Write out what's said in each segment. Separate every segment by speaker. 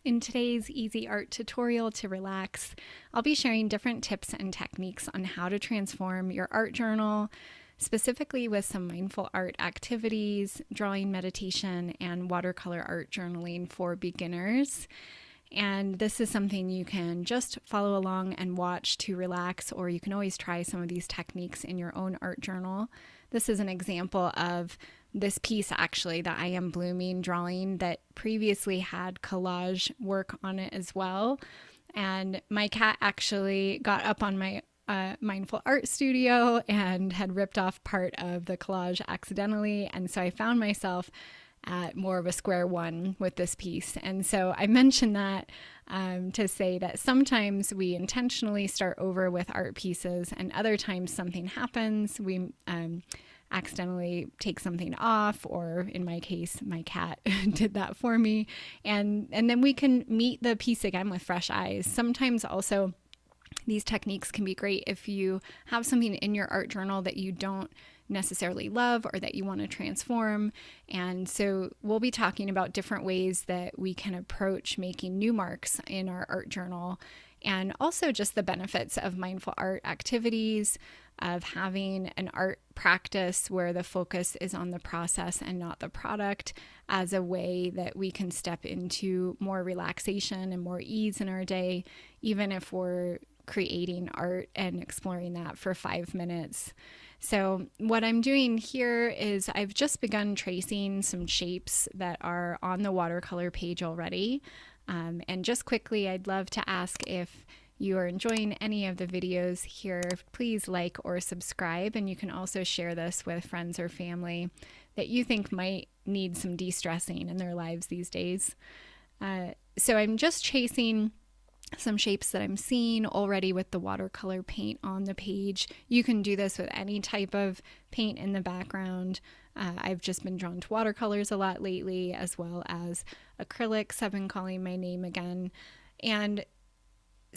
Speaker 1: In today's easy art tutorial to relax, I'll be sharing different tips and techniques on how to transform your art journal, specifically with some mindful art activities, drawing meditation, and watercolor art journaling for beginners. And this is something you can just follow along and watch to relax, or you can always try some of these techniques in your own art journal. This is an example of this piece actually that I Am Blooming drawing that previously had collage work on it as well. And my cat actually got up on my mindful art studio and had ripped off part of the collage accidentally. And so I found myself at more of a square one with this piece. And so I mention that to say that sometimes we intentionally start over with art pieces, and other times something happens. We accidentally take something off, or in my case, my cat did that for me. And then we can meet the piece again with fresh eyes. Sometimes also these techniques can be great if you have something in your art journal that you don't necessarily love or that you want to transform. And so we'll be talking about different ways that we can approach making new marks in our art journal, and also just the benefits of mindful art activities, of having an art practice where the focus is on the process and not the product, as a way that we can step into more relaxation and more ease in our day, even if we're creating art and exploring that for 5 minutes. So what I'm doing here is I've just begun tracing some shapes that are on the watercolor page already. And just quickly, I'd love to ask if you are enjoying any of the videos here, please like or subscribe. And you can also share this with friends or family that you think might need some de-stressing in their lives these days. So I'm just tracing some shapes that I'm seeing already with the watercolor paint on the page. You can do this with any type of paint in the background. I've just been drawn to watercolors a lot lately, as well as acrylics. I've been calling my name again. And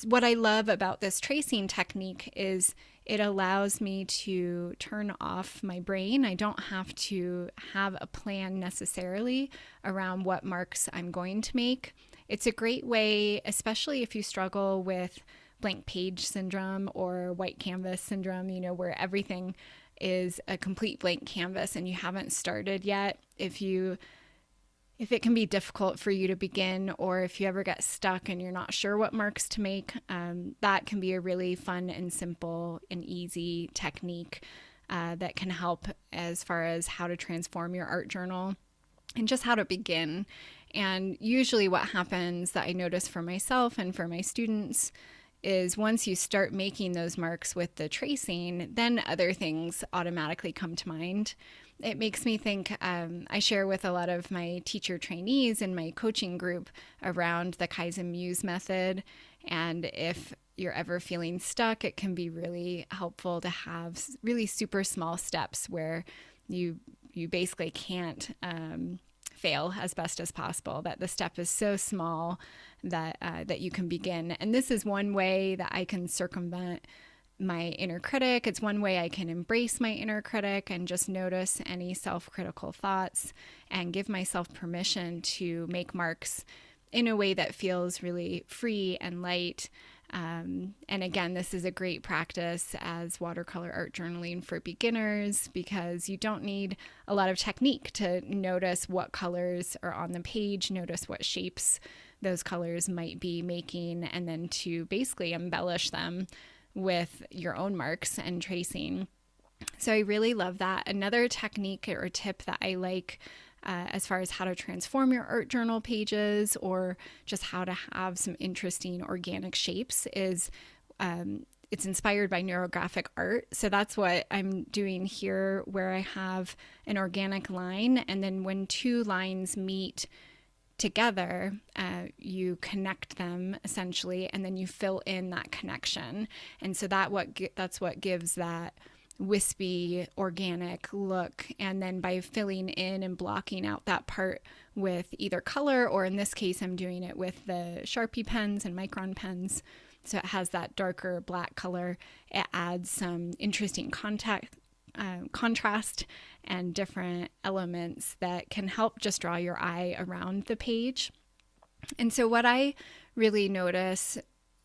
Speaker 1: what I love about this tracing technique is it allows me to turn off my brain. I don't have to have a plan necessarily around what marks I'm going to make. It's a great way, especially if you struggle with blank page syndrome or white canvas syndrome, where everything is a complete blank canvas and you haven't started yet. If it can be difficult for you to begin, or if you ever get stuck and you're not sure what marks to make, that can be a really fun and simple and easy technique that can help as far as how to transform your art journal and just how to begin. And usually what happens that I notice for myself and for my students is once you start making those marks with the tracing, then other things automatically come to mind. It makes me think, I share with a lot of my teacher trainees in my coaching group around the Kaizen Muse method. And if you're ever feeling stuck, it can be really helpful to have really super small steps where you basically can't fail as best as possible, that the step is so small that you can begin. And this is one way that I can circumvent my inner critic. It's one way I can embrace my inner critic and just notice any self-critical thoughts and give myself permission to make marks in a way that feels really free and light. And again, this is a great practice as watercolor art journaling for beginners, because you don't need a lot of technique to notice what colors are on the page, notice what shapes those colors might be making, and then to basically embellish them with your own marks and tracing. So I really love that. Another technique or tip that I like as far as how to transform your art journal pages, or just how to have some interesting organic shapes, is it's inspired by neurographic art. So that's what I'm doing here, where I have an organic line, and then when two lines meet together, you connect them essentially, and then you fill in that connection. And so that's what gives that wispy organic look. And then by filling in and blocking out that part with either color, or in this case I'm doing it with the Sharpie pens and Micron pens, so it has that darker black color, it adds some interesting contrast and different elements that can help just draw your eye around the page. And so what I really notice,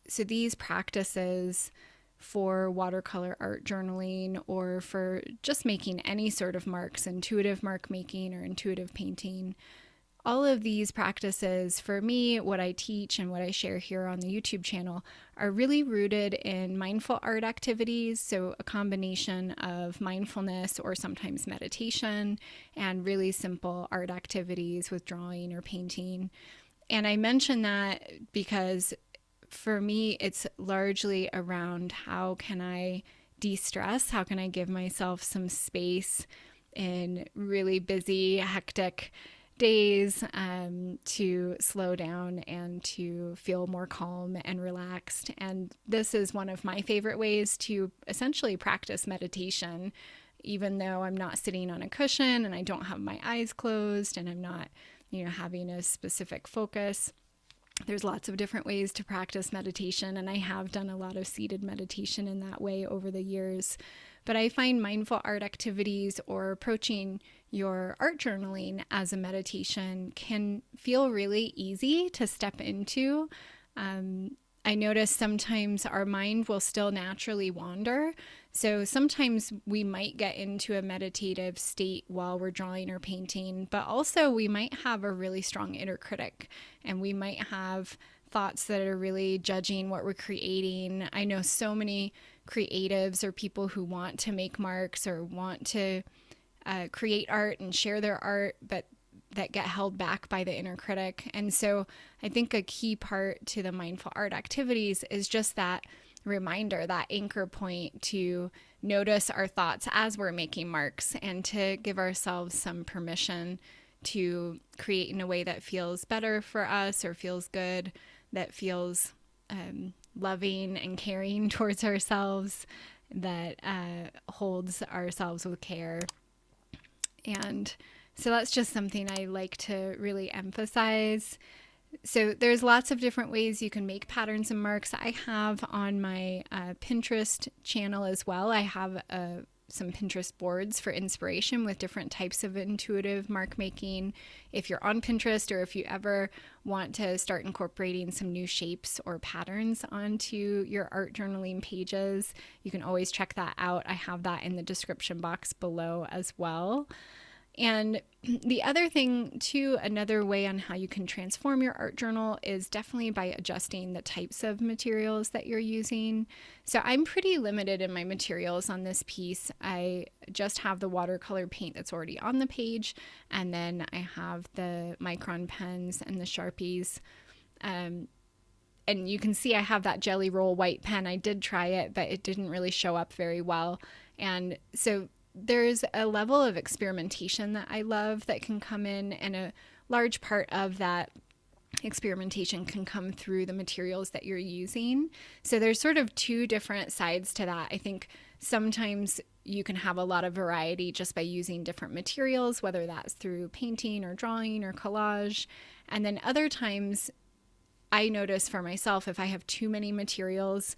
Speaker 1: so these practices for watercolor art journaling or for just making any sort of marks, intuitive mark making or intuitive painting, all of these practices, for me, what I teach and what I share here on the YouTube channel are really rooted in mindful art activities. So a combination of mindfulness or sometimes meditation and really simple art activities with drawing or painting. And I mention that because for me, it's largely around how can I de-stress? How can I give myself some space in really busy, hectic days to slow down and to feel more calm and relaxed. And this is one of my favorite ways to essentially practice meditation, even though I'm not sitting on a cushion and I don't have my eyes closed and I'm not, having a specific focus. There's lots of different ways to practice meditation, and I have done a lot of seated meditation in that way over the years. But I find mindful art activities or approaching your art journaling as a meditation can feel really easy to step into. I notice sometimes our mind will still naturally wander. So sometimes we might get into a meditative state while we're drawing or painting, but also we might have a really strong inner critic, and we might have thoughts that are really judging what we're creating. I know so many creatives or people who want to make marks or want to create art and share their art, but that get held back by the inner critic. And so I think a key part to the mindful art activities is just that reminder, that anchor point to notice our thoughts as we're making marks and to give ourselves some permission to create in a way that feels better for us or feels good, that feels loving and caring towards ourselves, that holds ourselves with care. And so that's just something I like to really emphasize. So there's lots of different ways you can make patterns and marks. I have on my Pinterest channel as well, I have some Pinterest boards for inspiration with different types of intuitive mark making. If you're on Pinterest or if you ever want to start incorporating some new shapes or patterns onto your art journaling pages, you can always check that out. I have that in the description box below as well. And the other thing too, another way on how you can transform your art journal is definitely by adjusting the types of materials that you're using. So I'm pretty limited in my materials on this piece. I just have the watercolor paint that's already on the page, and then I have the micron pens and the Sharpies. And you can see I have that Jelly Roll white pen. I did try it, but it didn't really show up very well. And so there's a level of experimentation that I love that can come in, and a large part of that experimentation can come through the materials that you're using. So there's sort of two different sides to that. I think sometimes you can have a lot of variety just by using different materials, whether that's through painting or drawing or collage. And then other times I notice for myself, if I have too many materials,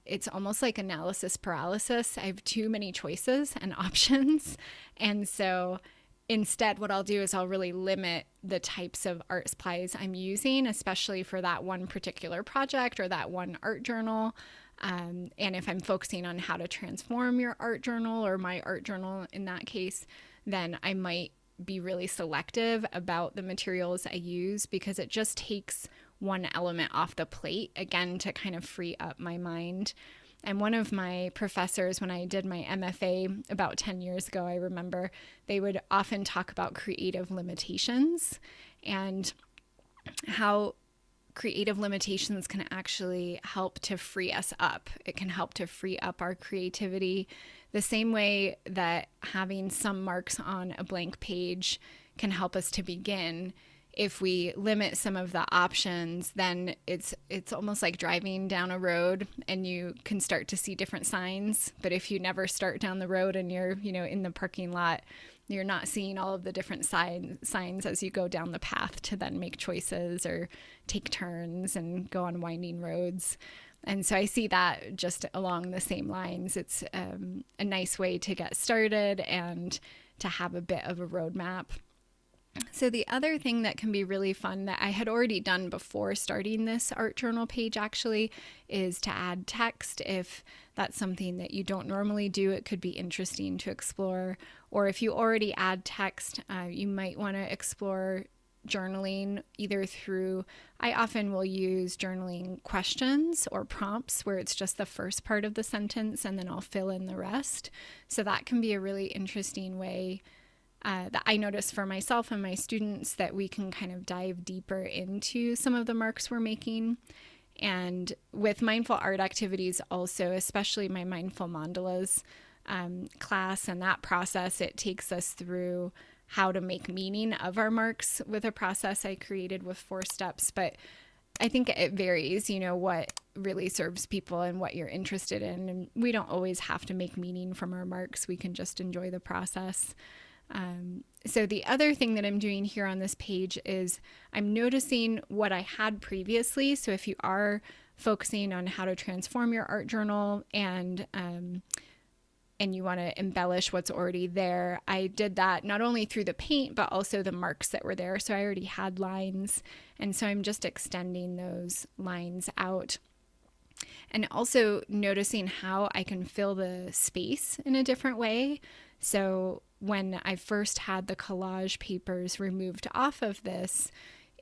Speaker 1: it's almost like analysis paralysis. I have too many choices and options. And so instead, what I'll do is I'll really limit the types of art supplies I'm using, especially for that one particular project or that one art journal. And if I'm focusing on how to transform your art journal or my art journal in that case, then I might be really selective about the materials I use, because it just takes one element off the plate, again, to kind of free up my mind. And one of my professors, when I did my MFA about 10 years ago, I remember they would often talk about creative limitations and how creative limitations can actually help to free us up. It can help to free up our creativity, the same way that having some marks on a blank page can help us to begin. If we limit some of the options, then it's almost like driving down a road and you can start to see different signs. But if you never start down the road and you're, in the parking lot, you're not seeing all of the different signs as you go down the path to then make choices or take turns and go on winding roads. And so I see that just along the same lines. It's a nice way to get started and to have a bit of a roadmap. So the other thing that can be really fun that I had already done before starting this art journal page actually is to add text. If that's something that you don't normally do, it could be interesting to explore. Or if you already add text, you might want to explore journaling either through, I often will use journaling questions or prompts where it's just the first part of the sentence and then I'll fill in the rest. So that can be a really interesting way that I notice for myself and my students, that we can kind of dive deeper into some of the marks we're making. And with mindful art activities also, especially my Mindful Mandalas class and that process, it takes us through how to make meaning of our marks with a process I created with 4 steps. But I think it varies, what really serves people and what you're interested in. And we don't always have to make meaning from our marks. We can just enjoy the process. So the other thing that I'm doing here on this page is I'm noticing what I had previously. So if you are focusing on how to transform your art journal and you want to embellish what's already there, I did that not only through the paint, but also the marks that were there. So I already had lines. And so I'm just extending those lines out. And also noticing how I can fill the space in a different way. So when I first had the collage papers removed off of this,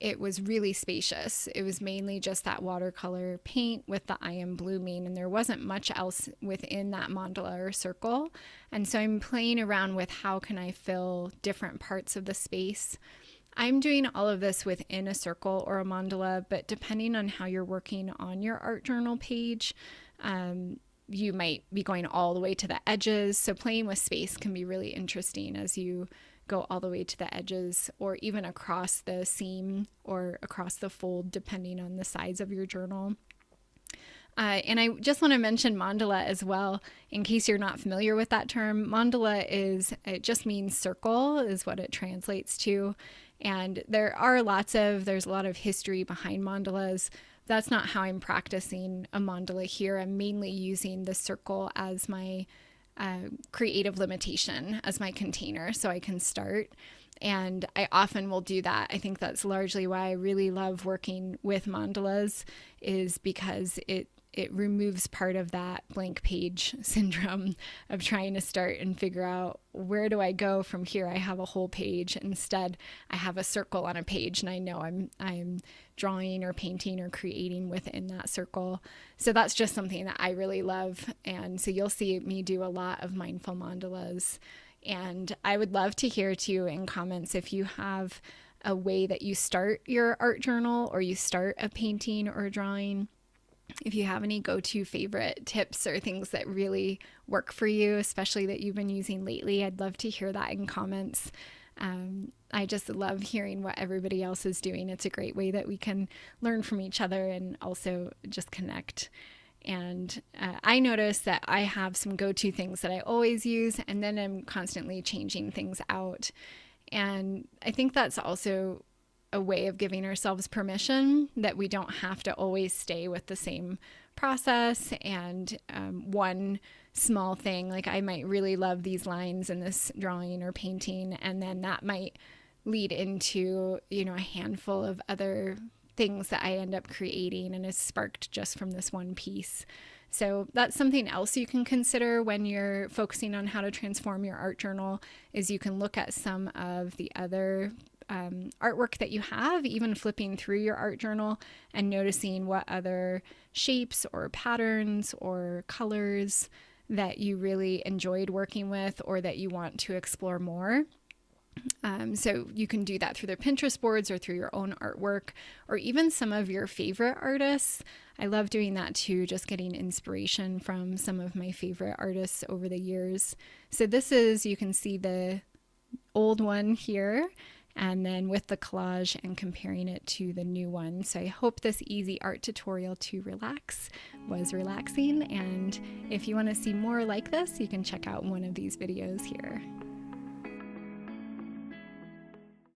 Speaker 1: it was really spacious. It was mainly just that watercolor paint with the I am blooming, and there wasn't much else within that mandala or circle. And so I'm playing around with how can I fill different parts of the space. I'm doing all of this within a circle or a mandala, but depending on how you're working on your art journal page, you might be going all the way to the edges. So playing with space can be really interesting as you go all the way to the edges or even across the seam or across the fold, depending on the size of your journal. And I just want to mention mandala as well, in case you're not familiar with that term. Mandala it just means circle is what it translates to. And there's a lot of history behind mandalas. That's not how I'm practicing a mandala here. I'm mainly using the circle as my creative limitation, as my container, so I can start. And I often will do that. I think that's largely why I really love working with mandalas, is because it removes part of that blank page syndrome of trying to start and figure out, where do I go from here? I have a whole page. Instead, I have a circle on a page, and I know I'm drawing or painting or creating within that circle. So that's just something that I really love. And so you'll see me do a lot of mindful mandalas. And I would love to hear too in comments if you have a way that you start your art journal or you start a painting or a drawing. If you have any go-to favorite tips or things that really work for you, especially that you've been using lately, I'd love to hear that in comments. I just love hearing what everybody else is doing. It's a great way that we can learn from each other and also just connect. And I notice that I have some go-to things that I always use, and then I'm constantly changing things out. And I think that's also a way of giving ourselves permission that we don't have to always stay with the same process. And one small thing, like I might really love these lines in this drawing or painting, and then that might lead into, a handful of other things that I end up creating and is sparked just from this one piece. So that's something else you can consider when you're focusing on how to transform your art journal, is you can look at some of the other artwork that you have, even flipping through your art journal and noticing what other shapes or patterns or colors that you really enjoyed working with or that you want to explore more. So you can do that through their Pinterest boards or through your own artwork or even some of your favorite artists. I love doing that too, just getting inspiration from some of my favorite artists over the years. So you can see the old one here, and then with the collage and comparing it to the new one. So I hope this easy art tutorial to relax was relaxing. And if you want to see more like this, you can check out one of these videos here.